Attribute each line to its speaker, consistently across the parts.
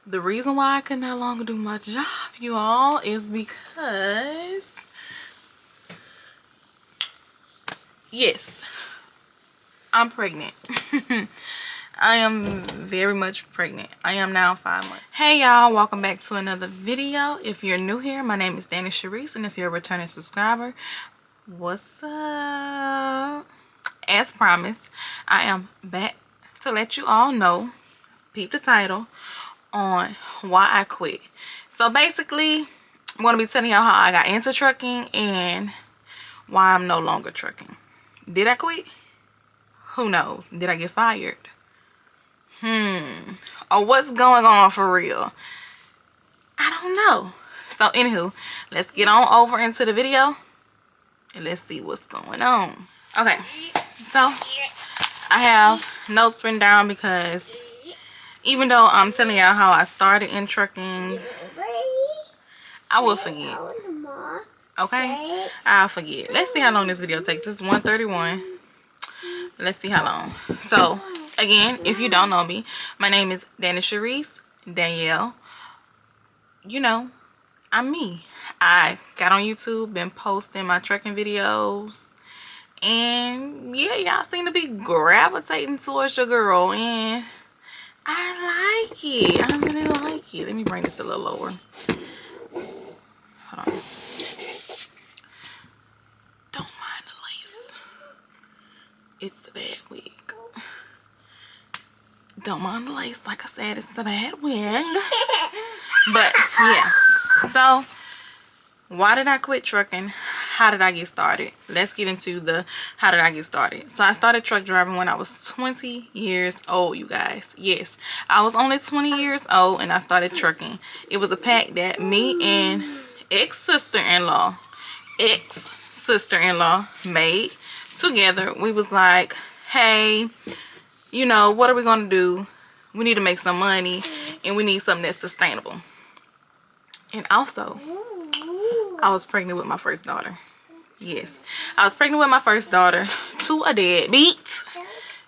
Speaker 1: The reason why I can no longer do my job, you all, is because, yes, I'm pregnant. I am very much pregnant. I am now 5 months. Hey y'all, welcome back to another video. If you're new here, my name is Danny Sharice, and if you're a returning subscriber, what's up? As promised, I am back to let you all know, peep the title, on why I quit. So basically, I'm going to be telling y'all how I got into trucking and why I'm no longer trucking. Did I quit? Who knows? Did I get fired? Or what's going on for real? I don't know. So anywho, let's get on over into the video and let's see what's going on. Okay, so I have notes written down because even though I'm telling y'all how I started in trucking, I will forget. Okay, I'll forget. Let's see how long this video takes. It's 1:31. Let's see how long. So again, if you don't know me, my name is Danny Sharice, Danielle. You know, I'm me. I got on YouTube, been posting my trucking videos, and yeah, y'all seem to be gravitating towards your girl, and I like it. I really like it. Let me bring this a little lower. Hold on. Don't mind the lace. It's a bad wig. Don't mind the lace. Like I said, it's a bad wig. But yeah. So why did I quit trucking? How did I get started? Let's get into the how did I get started. So I started truck driving when I was 20 years old, you guys. Yes, I was only 20 years old and I started trucking. It was a pact that me and ex-sister-in-law made together. We was like, hey, you know, what are we gonna do? We need to make some money and we need something that's sustainable. And also, I was pregnant with my first daughter. Yes, I was pregnant with my first daughter to a deadbeat.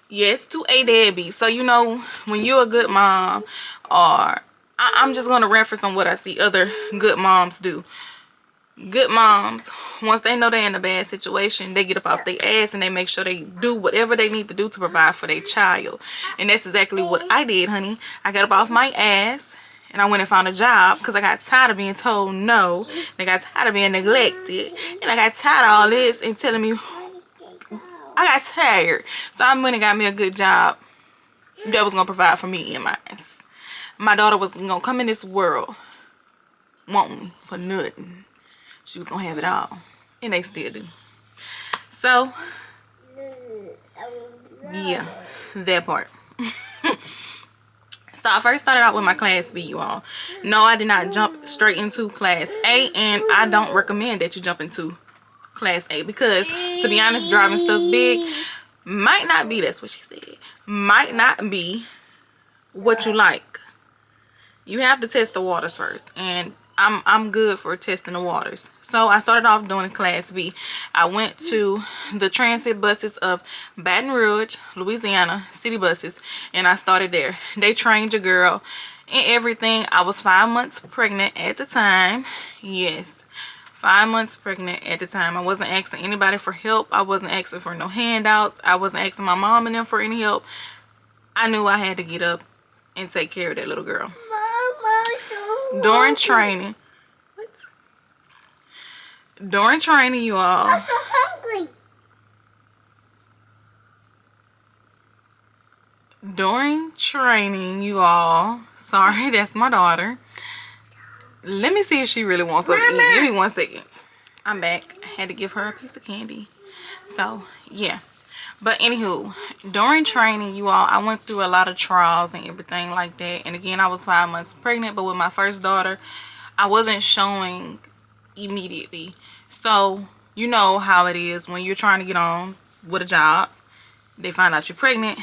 Speaker 1: Yes, to a deadbeat. So you know, when you're a good mom, or I'm just going to reference on what I see other good moms do. Good moms, once they know they're in a bad situation, they get up off their ass and they make sure they do whatever they need to do to provide for their child. And that's exactly what I did, honey. I got up off my ass and I went and found a job because I got tired of being told no. And I got tired of being neglected. And I got tired of all this and telling me, I got tired. So I went and got me a good job that was going to provide for me and mine. My daughter was going to come in this world wanting for nothing. She was going to have it all. And they still do. So, yeah, that part. So I first started out with my Class B, you all. No, I did not jump straight into Class A, and I don't recommend that you jump into Class A because, to be honest, driving stuff big might not be, that's what she said, might not be what you like. You have to test the waters first, and I'm good for testing the waters. So I started off doing Class B. I went to the transit buses of Baton Rouge, Louisiana, city buses, and I started there. They trained your girl and everything. I was 5 months pregnant at the time. Yes, 5 months pregnant at the time. I wasn't asking anybody for help. I wasn't asking for no handouts. I wasn't asking my mom and them for any help. I knew I had to get up and take care of that little girl. During training, during training, you all, I'm so hungry. During training, you all, sorry, that's my daughter. Let me see if she really wants something to eat. Give me 1 second. I'm back. I had to give her a piece of candy. So yeah, but anywho, during training, you all, I went through a lot of trials and everything like that. And again, I was 5 months pregnant, but with my first daughter, I wasn't showing immediately. So you know how it is when you're trying to get on with a job, they find out you're pregnant,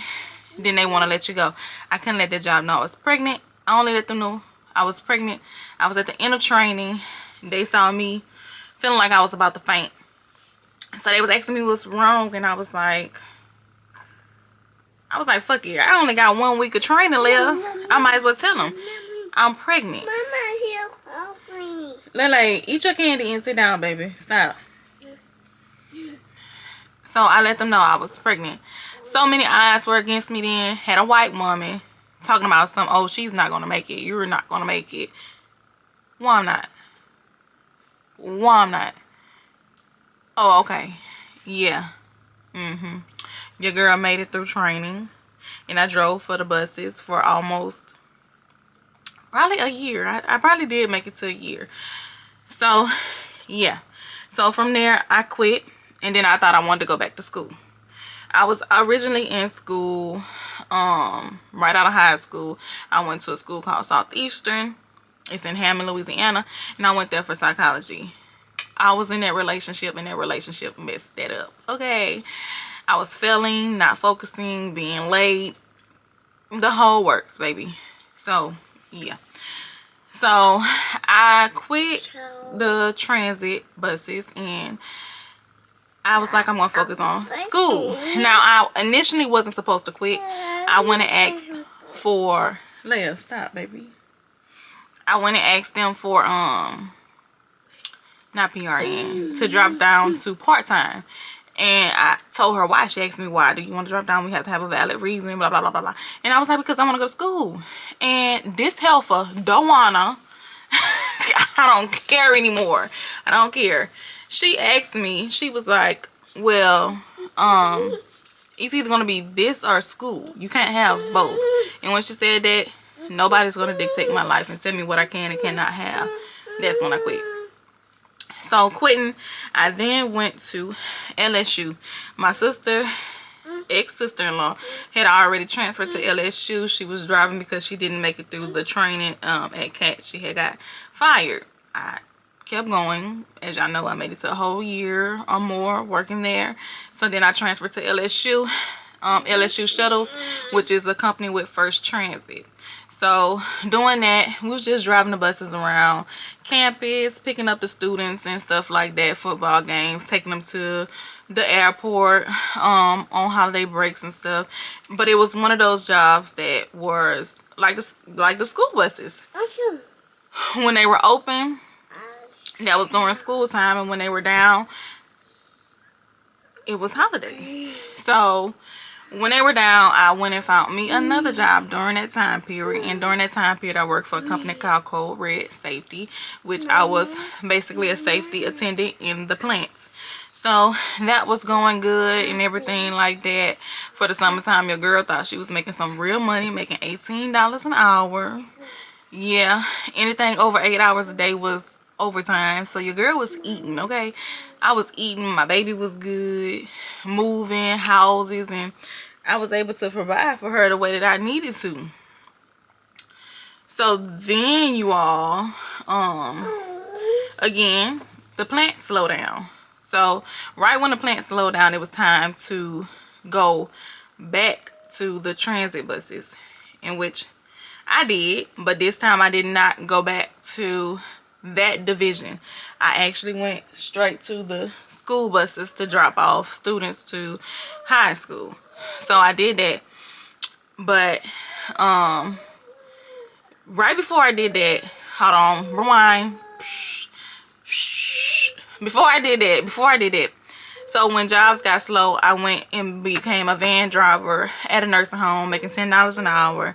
Speaker 1: then they want to let you go. I couldn't let that job know I was pregnant. I only let them know I was pregnant. I was at the end of training. They saw me feeling like I was about to faint. So they was asking me what's wrong, and I was like, fuck it. I only got 1 week of training left. I might as well tell them I'm pregnant.
Speaker 2: Mama, he'll help me.
Speaker 1: Lele, eat your candy and sit down, baby. Stop. So I let them know I was pregnant. So many odds were against me then. Had a white woman talking about some, oh, she's not going to make it. You're not going to make it. Why I'm not? Why I'm not? Oh, okay. Yeah. Your girl made it through training. And I drove for the buses for almost probably a year. I probably did make it to a year. So, yeah. So from there, I quit. And then I thought I wanted to go back to school. I was originally in school, right out of high school. I went to a school called Southeastern. It's in Hammond, Louisiana. And I went there for psychology. I was in that relationship, and that relationship messed that up. Okay. I was failing, not focusing, being late. The whole works, baby. So, yeah. So, I quit the transit buses, and I was like, I'm going to focus on school. Now, I initially wasn't supposed to quit. I went and asked for... Leia, stop, baby. I went and asked them for, not PRN, to drop down to part-time. And I told her why. She asked me, why do you want to drop down? We have to have a valid reason, blah, blah, blah, blah, blah. And I was like, because I want to go to school. And this helper don't wanna. I don't care anymore. I don't care. She asked me, she was like, well, it's either going to be this or school. You can't have both. And when she said that, nobody's going to dictate my life and tell me what I can and cannot have. That's when I quit. So quitting, I then went to LSU. My sister, ex-sister-in-law, had already transferred to LSU. She was driving because she didn't make it through the training at CAT. She had got fired. I kept going. As y'all know, I made it to a whole year or more working there. So then I transferred to LSU. LSU Shuttles, which is a company with First Transit. So doing that, we was just driving the buses around campus, picking up the students and stuff like that, football games, taking them to the airport on holiday breaks and stuff. But it was one of those jobs that was like the school buses. When they were open, that was during school time, and when they were down, it was holiday. So when they were down, I went and found me another job during that time period. And during that time period, I worked for a company called Code Red Safety, which I was basically a safety attendant in the plants. So that was going good and everything like that. For the summertime, your girl thought she was making some real money, making $18 an hour. Yeah, anything over 8 hours a day was overtime. So your girl was eating, okay? I was eating, my baby was good, moving houses, and I was able to provide for her the way that I needed to. So then you all, again, the plant slowed down. So right when the plant slowed down, it was time to go back to the transit buses, in which I did, but this time I did not go back to that division. I actually went straight to the school buses to drop off students to high school. So I did that. But right before I did that, hold on, rewind. Before I did that, so when jobs got slow, I went and became a van driver at a nursing home, making $10 an hour.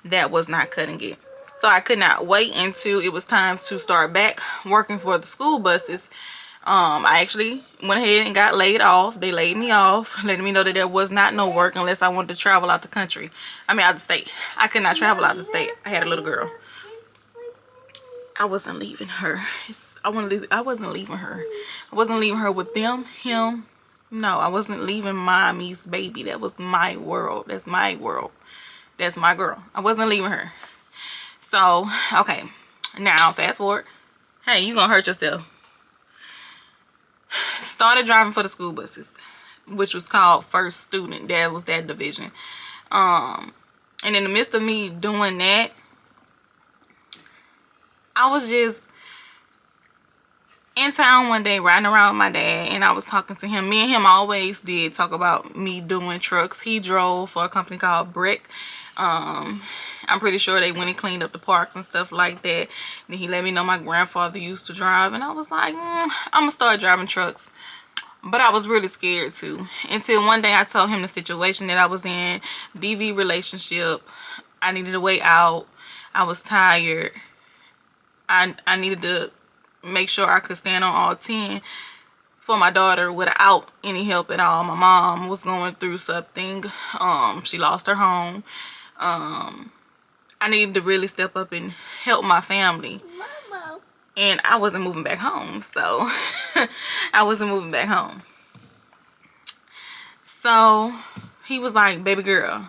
Speaker 1: That was not cutting it. So I could not wait until it was time to start back working for the school buses. I actually went ahead and got laid off. They laid me off, letting me know that there was not no work unless I wanted to travel out the country. I mean, out the state. I could not travel out the state. I had a little girl. I wasn't leaving her. I wasn't leaving her. I wasn't leaving her with them, him. No, I wasn't leaving mommy's baby. That was my world. That's my world. That's my girl. I wasn't leaving her. So, okay. Now, fast forward. Hey, you gonna hurt yourself. Started driving for the school buses, which was called First Student. That was that division. And in the midst of me doing that, I was just in town one day riding around with my dad, and I was talking to him. Me and him always did talk about me doing trucks. He drove for a company called Brick. I'm pretty sure they went and cleaned up the parks and stuff like that. And he let me know my grandfather used to drive, and I was like, I'm gonna start driving trucks. But I was really scared too, until one day I told him the situation that I was in. DV relationship, I needed a way out. I was tired. I needed to make sure I could stand on all 10 for my daughter without any help at all. My mom was going through something. She lost her home. I needed to really step up and help my family.
Speaker 2: Mama.
Speaker 1: And I wasn't moving back home, so I wasn't moving back home. So he was like, baby girl,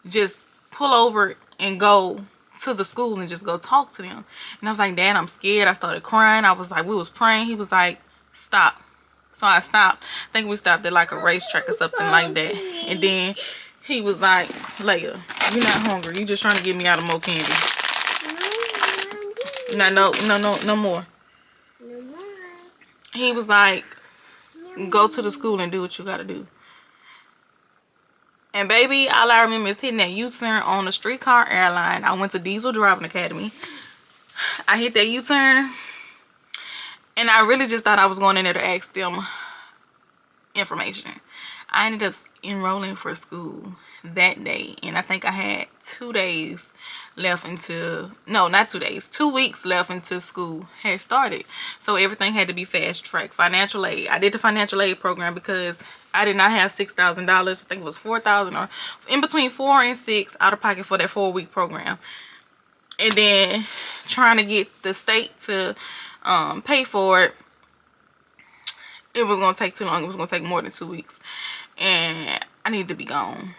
Speaker 1: just pull over and go to the school and just go talk to them. And I was like, Dad, I'm scared. I started crying. I was like, we was praying. He was like, stop. So I stopped. I think we stopped at like a racetrack or something like that. And then he was like, Leia, you're not hungry. You just trying to get me out of more candy. No more. He was like, go to the school and do what you gotta do. And baby, all I remember is hitting that U-turn on the streetcar airline. I went to Diesel Driving Academy. I hit that U-turn, and I really just thought I was going in there to ask them information. I ended up enrolling for school that day, and I think I had 2 days left into, no, not 2 days, 2 weeks left until school had started. So everything had to be fast track. Financial aid, I did the financial aid program because I did not have $6,000. I think it was $4,000, or in between 4 and 6 out of pocket for that 4-week program. And then trying to get the state to pay for it, it was going to take too long. It was going to take more than 2 weeks. And I needed to be gone.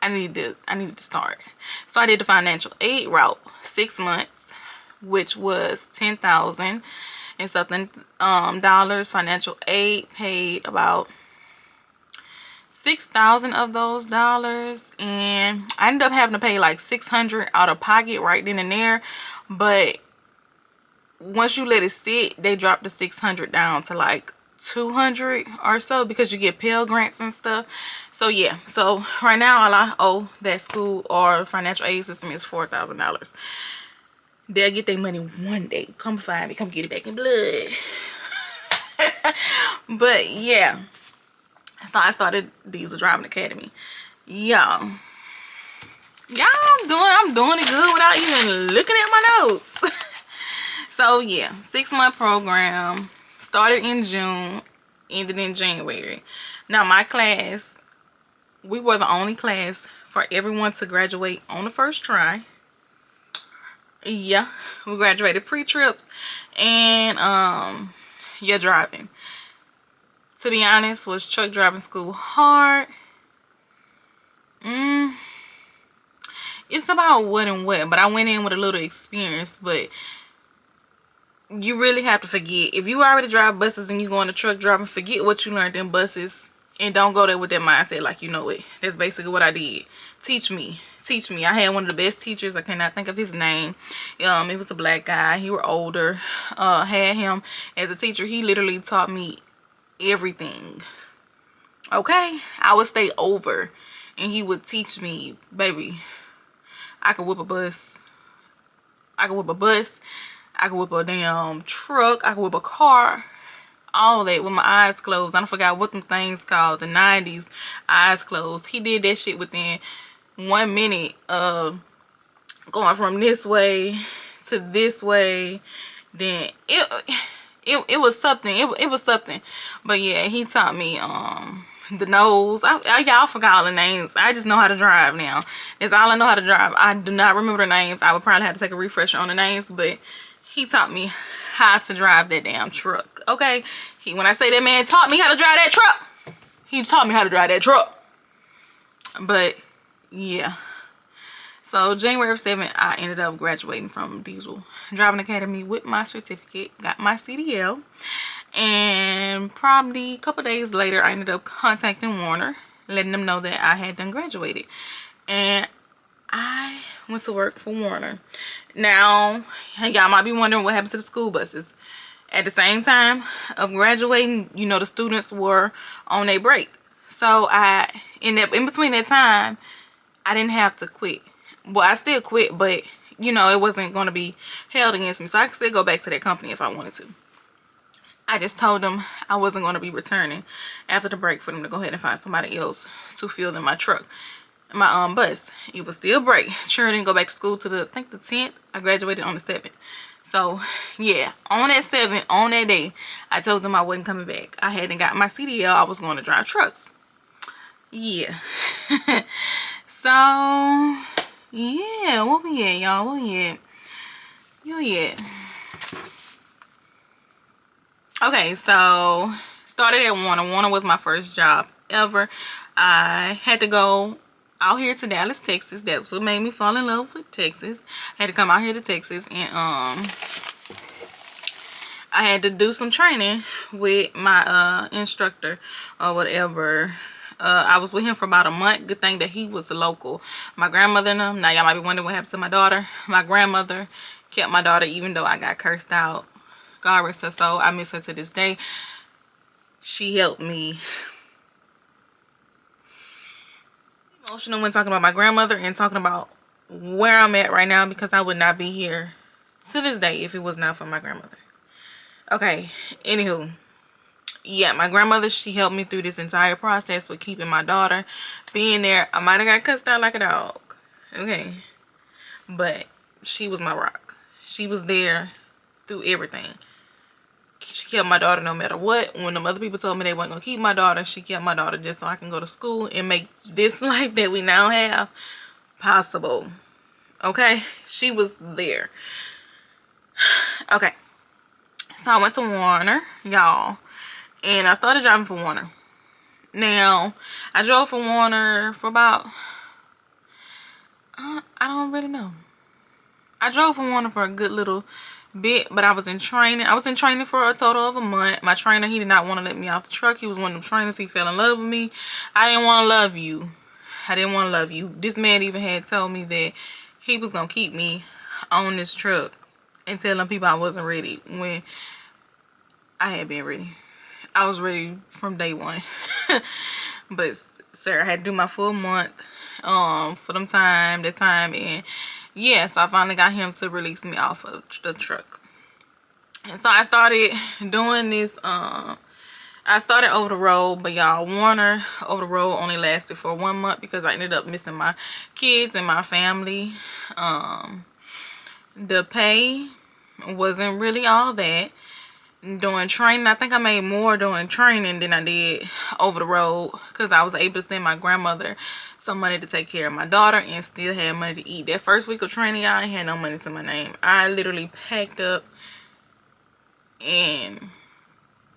Speaker 1: I needed to start. So I did the financial aid route, 6 months, which was $10,000 and something dollars. Financial aid paid about 6,000 of those dollars, and I ended up having to pay like 600 out of pocket right then and there. But once you let it sit, they dropped the 600 down to like 200 or so, because you get Pell Grants and stuff. So yeah, so right now all I owe that school or financial aid system is $4,000. They'll get their money one day. Come find me, come get it back in blood. But yeah, so I started Diesel Driving Academy. Y'all, I'm doing it good without even looking at my notes. So yeah, 6-month program. Started in June, ended in January. Now my class, we were the only class for everyone to graduate on the first try. Yeah, we graduated pre-trips and yeah, driving. To be honest, was truck driving school hard? It's about what and what, but I went in with a little experience. But you really have to forget, if you already drive buses and you go into truck driving, forget what you learned in buses and don't go there with that mindset like you know it. That's basically what I did. Teach me. I had one of the best teachers. I cannot think of his name. It was a black guy. He was older. Had him as a teacher. He literally taught me everything. Okay, I would stay over and he would teach me. Baby, I could whip a bus. I could whip a damn truck. I could whip a car. All that with my eyes closed. I don't forgot what them things called. The 90s eyes closed. He did that shit within 1 minute of going from this way to this way. Then it was something. It was something. But yeah, he taught me the nose. Y'all forgot all the names. I just know how to drive now. That's all I know how to drive. I do not remember the names. I would probably have to take a refresher on the names, but he taught me how to drive that damn truck. Okay, when I say that man taught me how to drive that truck, he taught me how to drive that truck. But yeah, so January 7th, I ended up graduating from Diesel Driving Academy with my certificate, got my CDL, and probably a couple days later, I ended up contacting Warner, letting them know that I had done graduated, and I went to work for Warner. Now, y'all might be wondering what happened to the school buses. At the same time of graduating, you know, the students were on their break. So in between that time, I didn't have to quit. Well, I still quit, but you know, it wasn't going to be held against me, so I could still go back to that company if I wanted to. I just told them I wasn't going to be returning after the break for them to go ahead and find somebody else to fill in my truck, my bus. It was still break. Sure, didn't go back to school to the, I think the 10th. I graduated on the 7th. So yeah, on that 7th, on that day, I told them I wasn't coming back. I hadn't got my CDL. I was going to drive trucks. Yeah. So yeah, what we at, y'all? What we at? Okay, so started at Warner. Warner was my first job ever. I had to go out here to Dallas, Texas. That's what made me fall in love with Texas. I had to come out here to Texas, and I had to do some training with my instructor or whatever. I was with him for about a month. Good thing that he was a local. My grandmother and them. Now y'all might be wondering what happened to my daughter. My grandmother kept my daughter even though I got cursed out. God rest her soul. I miss her to this day. She helped me. Emotional when talking about my grandmother and talking about where I'm at right now, because I would not be here to this day if it was not for my grandmother. Okay, anywho. Yeah, my grandmother, she helped me through this entire process with keeping my daughter, being there. I might have got cussed out like a dog. Okay. But she was my rock. She was there through everything. She kept my daughter no matter what. When them other people told me they weren't going to keep my daughter, she kept my daughter just so I can go to school and make this life that we now have possible. Okay? She was there. Okay. So I went to Warner, y'all. And I started driving for Warner. Now, I drove for Warner for about, I don't really know. I drove for Warner for a good little bit, but I was in training. I was in training for a total of a month. My trainer, he did not want to let me off the truck. He was one of them trainers. He fell in love with me. I didn't want to love you. I didn't want to love you. This man even had told me that he was going to keep me on this truck and telling people I wasn't ready when I had been ready. I was ready from day one. But sir, I had to do my full month for that time, and yeah, so I finally got him to release me off of the truck. And so I started doing this. I started over the road, but y'all, Warner over the road only lasted for 1 month because I ended up missing my kids and my family. The pay wasn't really all that. Doing training, I think I made more doing training than I did over the road, because I was able to send my grandmother some money to take care of my daughter and still had money to eat. That first week of training, y'all, I ain't had no money to my name. I literally packed up and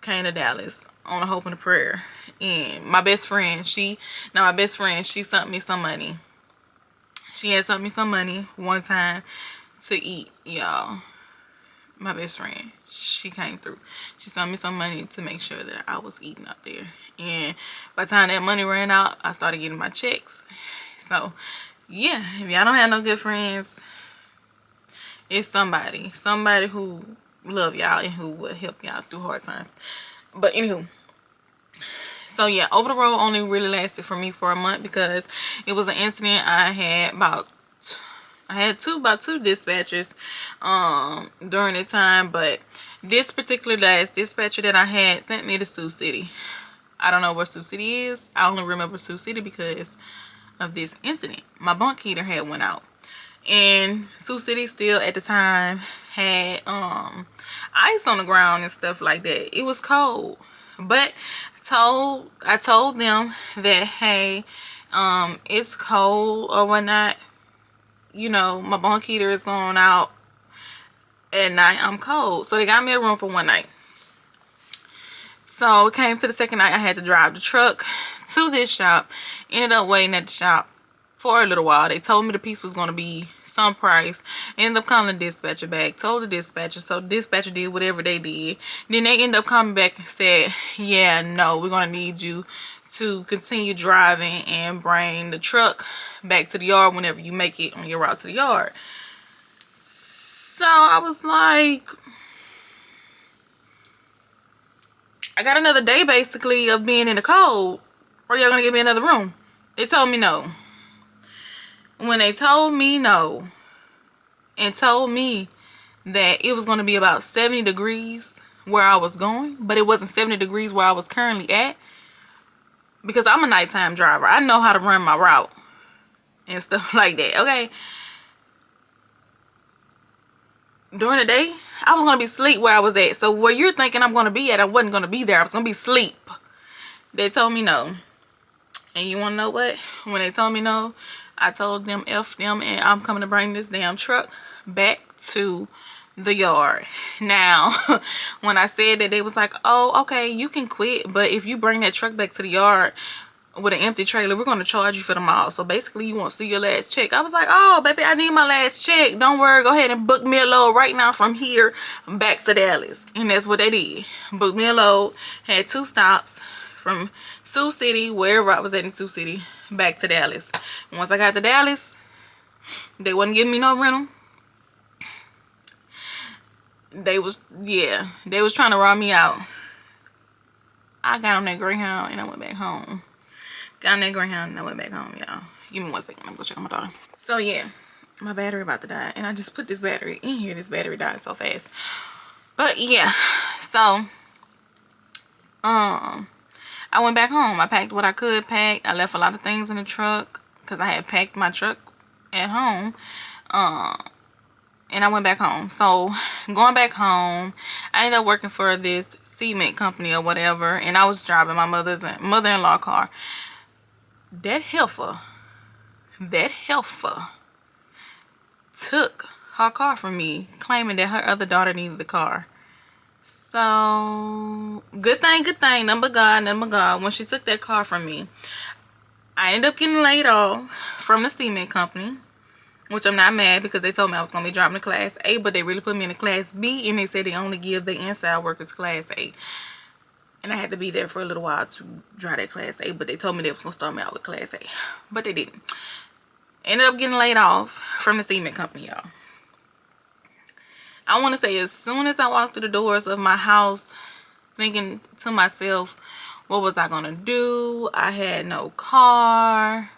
Speaker 1: came to Dallas on a hope and a prayer. And my best friend, she sent me some money. She had sent me some money one time to eat, y'all. My best friend, she came through. She sent me some money to make sure that I was eating out there. And by the time that money ran out, I started getting my checks. So yeah, if y'all don't have no good friends, it's somebody who love y'all and who will help y'all through hard times. But anywho, so yeah, over the road only really lasted for me for a month because it was an incident. I had about two dispatchers during the time, but this particular last dispatcher that I had sent me to Sioux City. I don't know where Sioux City is. I only remember Sioux City because of this incident. My bunk heater had went out, and Sioux City still at the time had ice on the ground and stuff like that. It was cold, but I told them that, hey, it's cold or whatnot. You know, my bunk heater is going out at night. I'm cold. So they got me a room for one night. So it came to the second night. I had to drive the truck to this shop. Ended up waiting at the shop for a little while. They told me the piece was going to be some price. Ended up calling the dispatcher back. Told the dispatcher. So the dispatcher did whatever they did. Then they ended up coming back and said, yeah, no, we're going to need you to continue driving and bring the truck back to the yard whenever you make it on your route to the yard. So I was like, I got another day basically of being in the cold, or y'all gonna give me another room? They told me no. when they told me no and told me that it was going to be about 70 degrees where I was going, but it wasn't 70 degrees where I was currently at, because I'm a nighttime driver. I know how to run my route and stuff like that, okay? During the day, I was going to be asleep where I was at. So where you're thinking I'm going to be at, I wasn't going to be there. I was going to be asleep. They told me no. And you want to know what? When they told me no, I told them F them, and I'm coming to bring this damn truck back to the yard. Now, when I said that, they was like, oh, okay, you can quit, but if you bring that truck back to the yard with an empty trailer, we're going to charge you for the mile. So basically, you won't see your last check. I was like, oh, baby, I need my last check. Don't worry, go ahead and book me a load right now from here back to Dallas. And that's what they did. Booked me a load. Had 2 stops from Sioux City, wherever I was at in Sioux City, back to Dallas. And once I got to Dallas, they wasn't giving me no rental. They was trying to rob me out. I got on that Greyhound and I went back home. Got on that Greyhound and I went back home, y'all. Give me 1 second. I'm gonna check on my daughter. So yeah, my battery about to die, and I just put this battery in here. This battery died so fast. But yeah, so I went back home. I packed what I could pack. I left a lot of things in the truck because I had packed my truck at home. And I went back home. So going back home, I ended up working for this cement company or whatever, and I was driving my mother-in-law car. That heifer took her car from me, claiming that her other daughter needed the car. So good thing, number God, when she took that car from me, I ended up getting laid off from the cement company, which I'm not mad, because they told me I was going to be driving the Class A, but they really put me in the Class B, and they said they only give the inside workers Class A. And I had to be there for a little while to drive that Class A, but they told me they was going to start me out with Class A. But they didn't. Ended up getting laid off from the cement company, y'all. I want to say, as soon as I walked through the doors of my house, thinking to myself, what was I going to do? I had no car.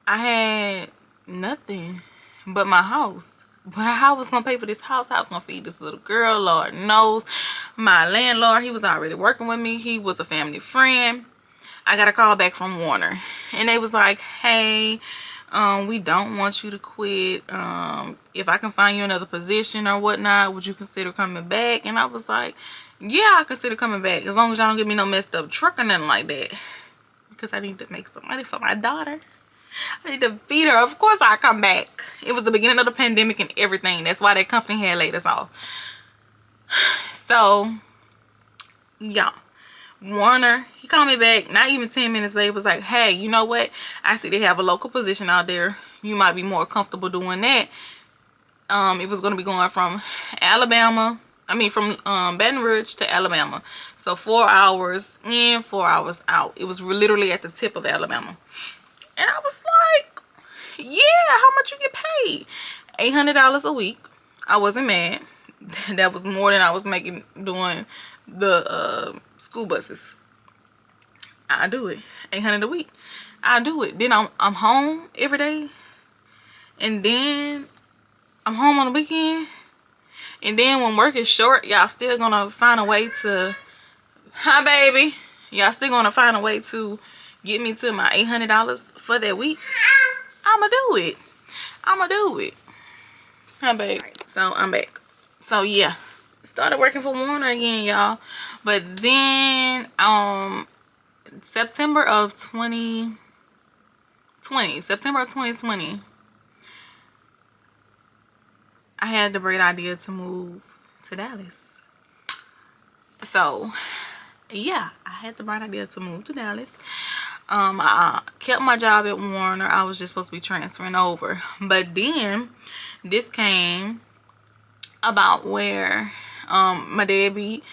Speaker 1: I had nothing but my house. But how I was gonna pay for this house? How I was gonna feed this little girl? Lord knows. My landlord, he was already working with me. He was a family friend. I got a call back from Warner, and they was like, hey, we don't want you to quit. If I can find you another position or whatnot, would you consider coming back? And I was like, yeah, I consider coming back, as long as y'all don't give me no messed up truck or nothing like that, because I need to make some money for my daughter. I need to feed her. Of course I come back. It was the beginning of the pandemic and everything. That's why that company had laid us off. So, yeah. Warner, he called me back not even 10 minutes later. Was like, hey, you know what? I see they have a local position out there. You might be more comfortable doing that. It was going to be going from Alabama. From Baton Rouge to Alabama. So 4 hours in, 4 hours out. It was literally at the tip of Alabama. And I was like, yeah, how much you get paid? $800 a week. I wasn't mad. That was more than I was making doing the school buses. I do it. $800 a week. I do it. Then I'm home every day. And then I'm home on the weekend. And then when work is short, y'all still gonna find a way to, hi baby. Y'all still gonna find a way to get me to my $800 for that week. I'ma do it. Hi babe. So I'm back. So yeah, started working for Warner again, y'all. But then September of 2020, I had the great idea to move to Dallas. So yeah, I had the bright idea to move to Dallas. I kept my job at Warner. I was just supposed to be transferring over. But then this came about where my deadbeat,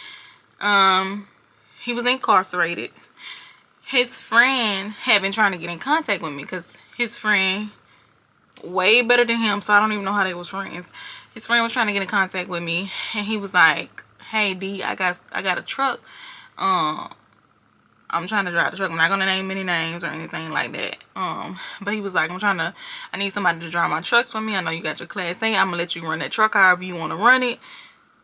Speaker 1: he was incarcerated. His friend had been trying to get in contact with me, because his friend, way better than him, so I don't even know how they was friends. His friend was trying to get in contact with me, and he was like, hey D, I got a truck. I'm I'm trying to drive the truck. I'm not gonna name any names or anything like that. But he was like, I need somebody to drive my trucks for me. I know you got your Class A. I'm gonna let you run that truck however you want to run it.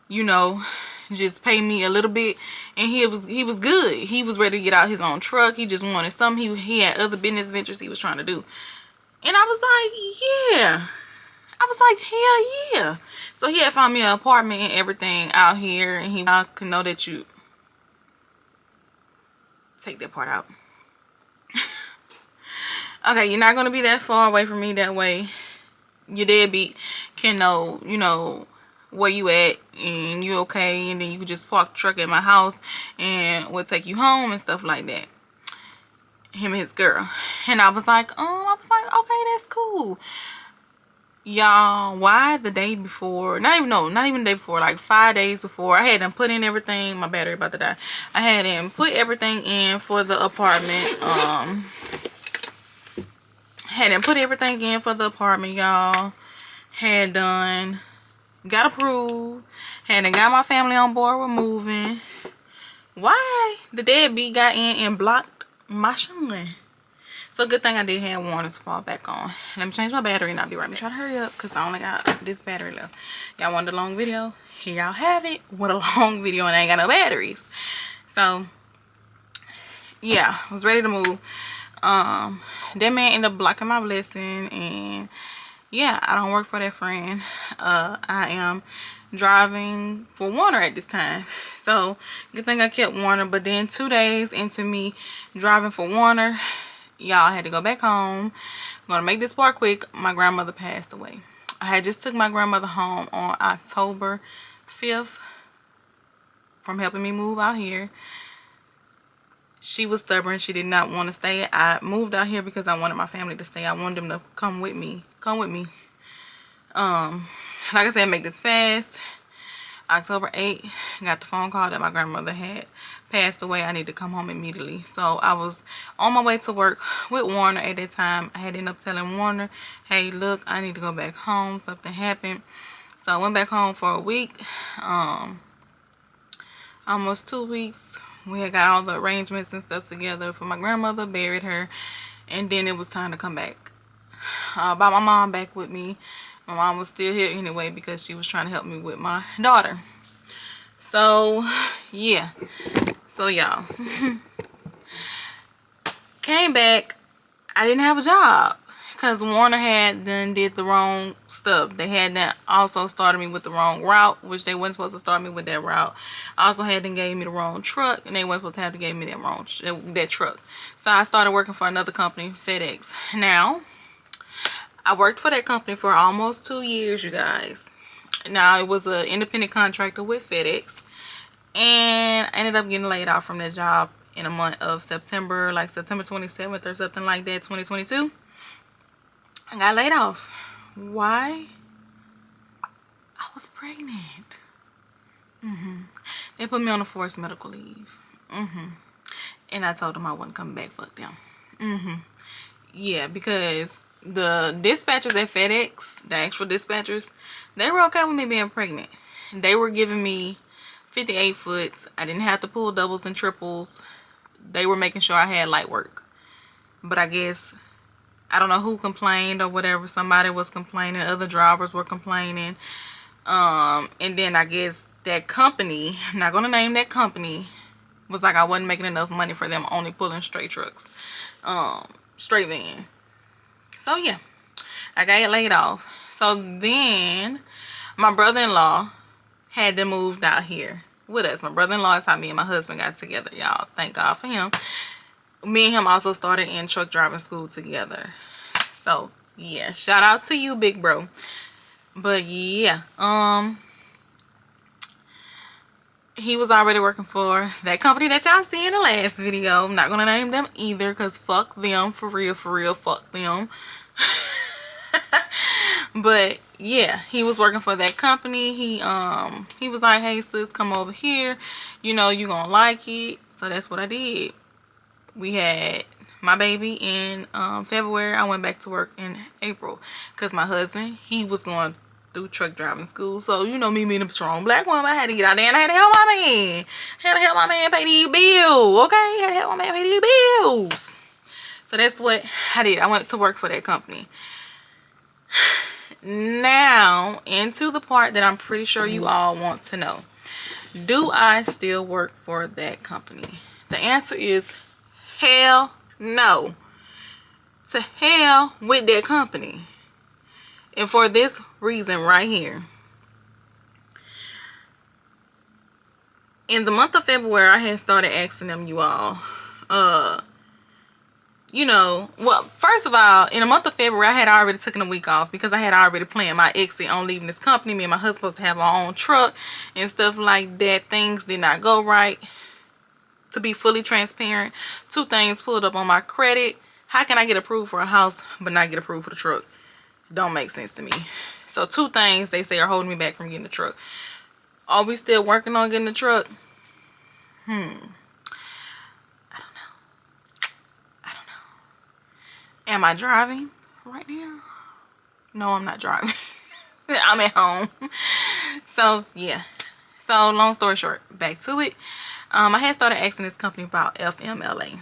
Speaker 1: You know, just pay me a little bit. And he was good. He was ready to get out his own truck. He just wanted something. He had other business ventures he was trying to do. And I was like, yeah. I was like, hell yeah. So he had found me an apartment and everything out here. And I can know that you... Take that part out. Okay, you're not going to be that far away from me. That way your deadbeat can know, you know, where you at and you okay. And then you can just park the truck at my house and we'll take you home and stuff like that. Him and his girl. And I was like, okay, that's cool. Y'all, why the day before, not even the day before, like 5 days before, I had them put in everything. My battery about to die. I had them put everything in for the apartment. Had them put everything in for the apartment, y'all. Had done, got approved. Had done got my family on board with moving. Why the deadbeat got in and blocked my shine? So good thing I did have warnings to fall back on. Let me change my battery and I'll be right back. Try to hurry up because I only got this battery left. Y'all wanted a long video? Here y'all have it with a long video and I ain't got no batteries. So yeah, I was ready to move. That man ended up blocking my blessing, and yeah, I don't work for that friend. I am driving for Warner at this time. So good thing I kept Warner. But then 2 days into me driving for Warner, y'all, had to go back home. I'm gonna make this part quick. My grandmother passed away. I had just took my grandmother home on October 5th from helping me move out here. She was stubborn. She did not want to stay. I moved out here because I wanted my family to stay. I wanted them to come with me. Like I said, make this fast. October 8th, got the phone call that my grandmother had passed away. I need to come home immediately. So I was on my way to work with Warner at that time. I had ended up telling Warner, hey, look, I need to go back home. Something happened. So I went back home for a week. Almost 2 weeks. We had got all the arrangements and stuff together for my grandmother, buried her, and then it was time to come back. Brought my mom back with me. My mom was still here anyway because she was trying to help me with my daughter. So yeah, so y'all, came back. I didn't have a job because Warner had done did the wrong stuff. They had that also started me with the wrong route, which they weren't supposed to start me with that route. Also had them gave me the wrong truck, and they weren't supposed to have to give me that truck. So I started working for another company, FedEx. Now I worked for that company for almost 2 years, you guys. Now it was an independent contractor with FedEx, and I ended up getting laid off from that job in a month of September, like September 27th or something like that, 2022. I got laid off. Why? I was pregnant. They put me on a forced medical leave. And I told them I wasn't coming back. Fuck them. Yeah, because the dispatchers at FedEx, the actual dispatchers, they were okay with me being pregnant. They were giving me 58 foots. I didn't have to pull doubles and triples. They were making sure I had light work. But I guess, I don't know who complained or whatever. Somebody was complaining. Other drivers were complaining. And then I guess that company, I'm not going to name that company, was like I wasn't making enough money for them only pulling straight trucks. Straight van. So yeah, I got laid off. So then my brother-in-law had them moved out here with us. My brother-in-law is how me and my husband got together, y'all. Thank God for him. Me and him also started in truck driving school together. So yeah, shout out to you, big bro. But yeah, he was already working for that company that y'all see in the last video. I'm not gonna name them either because fuck them, for real, fuck them. But yeah, he was working for that company. He was like, hey sis, come over here, you know you gonna like it. So that's what I did. We had my baby in February. I went back to work in April because my husband, he was going through truck driving school. So, you know, me being a strong black woman, I had to get out there and I had to help my man. Had to help my man pay these bills, okay? Had to help my man pay these bills. So that's what I did. I went to work for that company. Now, into the part that I'm pretty sure you all want to know. Do I still work for that company? The answer is hell no. To hell with that company. And for this reason right here. In the month of February, I had started asking them, you all, you know, well, first of all, in the month of February, I had already taken a week off because I had already planned my exit on leaving this company. Me and my husband supposed to have our own truck and stuff like that. Things did not go right. To be fully transparent, 2 things pulled up on my credit. How can I get approved for a house but not get approved for the truck? Don't make sense to me. So 2 things they say are holding me back from getting the truck. Are we still working on getting the truck? I don't know. Am I driving right now? No, I'm not driving. I'm at home. So, yeah. So, long story short, back to it. I had started asking this company about FMLA.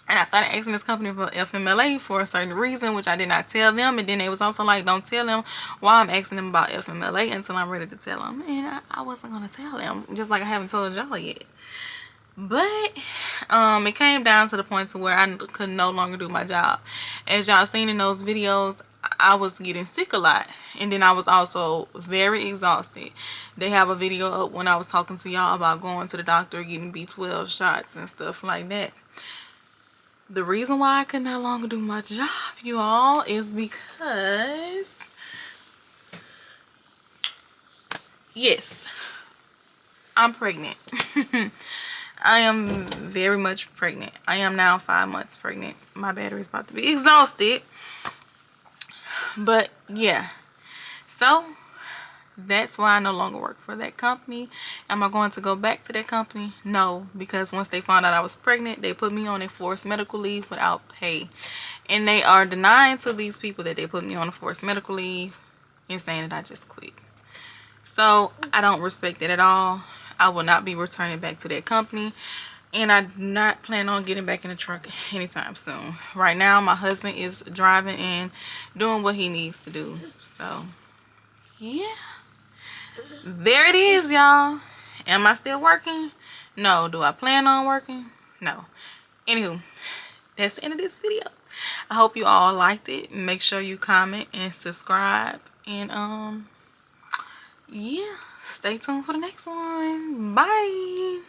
Speaker 1: And I started asking this company for FMLA for a certain reason, which I did not tell them. And then they was also like, don't tell them why I'm asking them about FMLA until I'm ready to tell them. And I wasn't going to tell them, just like I haven't told y'all yet. But it came down to the point to where I could no longer do my job. As y'all seen in those videos, I was getting sick a lot. And then I was also very exhausted. They have a video up when I was talking to y'all about going to the doctor, getting B12 shots and stuff like that. The reason why I could no longer do my job, you all, is because, yes, I'm pregnant. I am very much pregnant. I am now 5 months pregnant. My battery's about to be exhausted. But yeah, so that's why I no longer work for that company. Am I going to go back to that company? No, because once they found out I was pregnant, they put me on a forced medical leave without pay. And they are denying to these people that they put me on a forced medical leave and saying that I just quit. So I don't respect it at all. I will not be returning back to that company. And I do not plan on getting back in the truck anytime soon. Right now, my husband is driving and doing what he needs to do. So, yeah. There it is, y'all. Am I still working? No. Do I plan on working? No. Anywho, that's the end of this video. I hope you all liked it. Make sure you comment and subscribe. And, yeah. Stay tuned for the next one. Bye.